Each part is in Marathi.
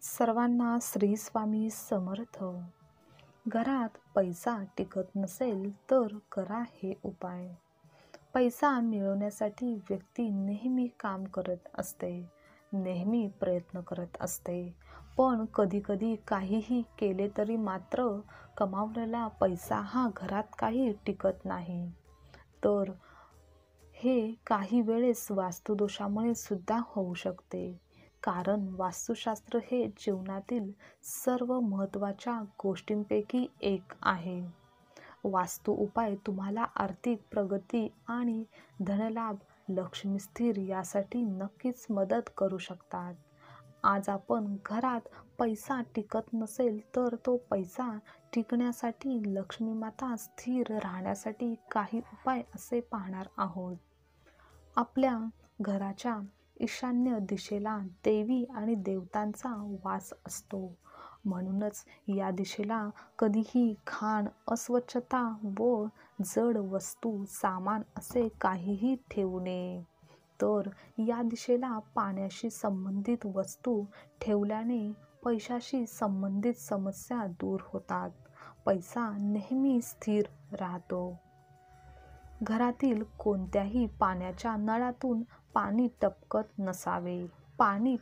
सर्वांना श्री स्वामी समर्थ. घरात पैसा टिकत नसेल तर करा हे उपाय. पैसा मिळवण्यासाठी व्यक्ती नेहमी काम करत असते, नेहमी प्रयत्न करत असते. पण कधीकधी काहीही केले तरी मात्र कमावलेला पैसा हा घरात काही टिकत नाही. तर हे काही वेळेस वास्तुदोषामुळे सुद्धा होऊ शकते. कारण वास्तुशास्त्र हे जीवनातील सर्व महत्त्वाच्या गोष्टींपैकी एक आहे. वास्तु उपाय तुम्हाला आर्थिक प्रगती आणि धनलाभ, लक्ष्मी स्थिर यासाठी नक्कीच मदत करू शकतात. आज आपण घरात पैसा टिकत नसेल तर तो पैसा टिकण्यासाठी, लक्ष्मी माता स्थिर राहण्यासाठी काही उपाय असे पाहणार आहोत. आपल्या घराच्या ईशान्य दिशेला देवी आणि देवतांचा वास असतो. म्हणूनच या दिशेला कधीही घाण, अस्वच्छता व जड वस्तू, सामान असे काहीही ठेवू नये. तर या दिशेला पाण्याशी संबंधित वस्तू ठेवल्याने पैशाशी संबंधित समस्या दूर होतात. पैसा नेहमी स्थिर राहतो. घरातील कोणत्याही पाण्याच्या नळातून पाणी टपकत नसावे. पाणी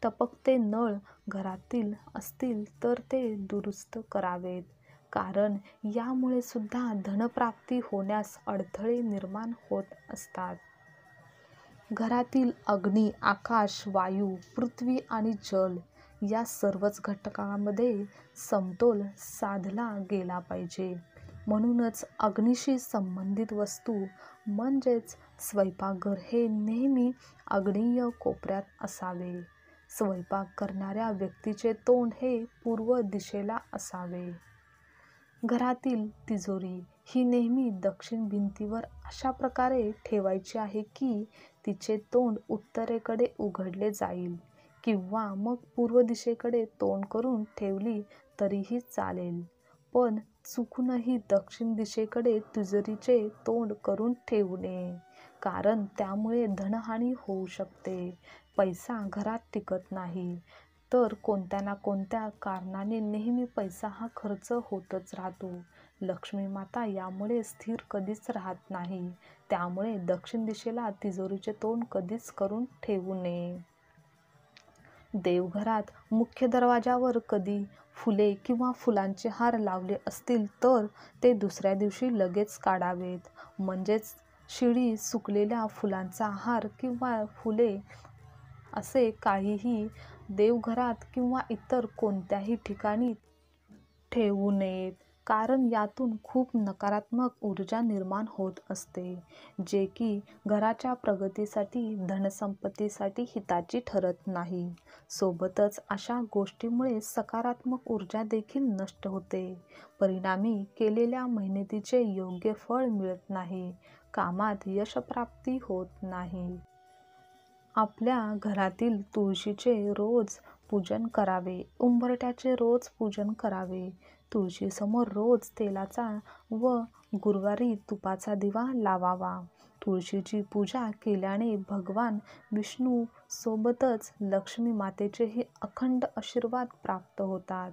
टपकते नळ घरातील असतील तर ते दुरुस्त करावेत. कारण यामुळे सुद्धा धनप्राप्ती होण्यास अडथळे निर्माण होत असतात. घरातील अग्नी, आकाश, वायू, पृथ्वी आणि जल या सर्वच घटकांमध्ये समतोल साधला गेला पाहिजे. म्हणूनच अग्नीशी संबंधित वस्तू म्हणजेच स्वयंपाकघर हे नेहमी आग्नेय कोपऱ्यात असावे. स्वयंपाक करणाऱ्या व्यक्तीचे तोंड हे पूर्व दिशेला असावे. घरातील तिजोरी ही नेहमी दक्षिण भिंतीवर अशा प्रकारे ठेवायची आहे की तिचे तोंड उत्तरेकडे उघडले जाईल, किंवा मग पूर्व दिशेकडे तोंड करून ठेवली तरीही चालेल. पण चुकूनही दक्षिण दिशेकडे तिजोरीचे तोंड करून ठेवू नये, कारण त्यामुळे धनहानी होऊ शकते. पैसा घरात टिकत नाही तर कोणत्या ना कोणत्या कारणाने नेहमी पैसा हा खर्च होतच राहतो. लक्ष्मी माता यामुळे स्थिर कधीच राहत नाही. त्यामुळे दक्षिण दिशेला तिजोरीचे तोंड कधीच करून ठेवू नये. देवघरात मुख्य दरवाजावर कधी फुले किंवा फुलांचे हार लावले असतील तर ते दुसऱ्या दिवशी लगेच काढावेत. म्हणजेच शिळी सुकलेल्या फुलांचा हार किंवा फुले असे काहीही देवघरात किंवा इतर कोणत्याही ठिकाणी ठेवू नयेत. कारण यातून खूप नकारात्मक ऊर्जा निर्माण होत असते, जे की घराच्या प्रगतीसाठी, धनसंपत्तीसाठी हिताची ठरत नाही. सोबतच अशा गोष्टीमुळे सकारात्मक ऊर्जा देखील नष्ट होते. परिणामी केलेल्या मेहनतीचे योग्य फळ मिळत नाही. कामात यशप्राप्ती होत नाही. आपल्या घरातील तुळशीचे रोज पूजन करावे. उंबरठ्याचे रोज पूजन करावे. तुळशीसमोर रोज तेलाचा व गुरुवारी तुपाचा दिवा लावावा. तुळशीची पूजा केल्याने भगवान विष्णू सोबतच लक्ष्मी मातेचेही अखंड आशीर्वाद प्राप्त होतात.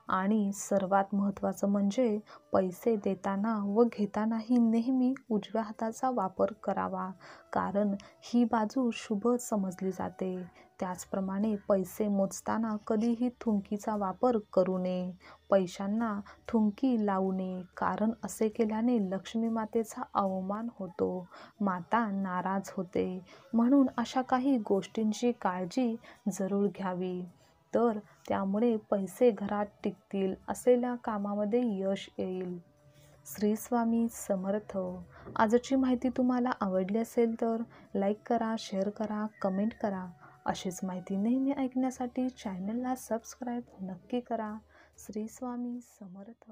आणि सर्वात महत्त्वाचं म्हणजे पैसे देताना व घेतानाही नेहमी उजव्या हाताचा वापर करावा, कारण ही बाजू शुभ समजली जाते. त्याचप्रमाणे पैसे मोजताना कधीही थुंकीचा वापर करू नये. पैशांना थुंकी लावू नये, कारण असे केल्याने लक्ष्मी मातेचा अवमान होतो, माता नाराज होते. म्हणून अशा काही गोष्टींची काळजी जरूर घ्यावी. तर त्यामुळे पैसे घरात टिकतील, असलेल्या कामामध्ये यश येईल. श्री स्वामी समर्थ. आजची माहिती तुम्हाला आवडली असेल तर लाईक करा, शेअर करा, कमेंट करा. अशीच माहिती नेहमी ऐकण्यासाठी चॅनलला सबस्क्राईब नक्की करा. श्री स्वामी समर्थ.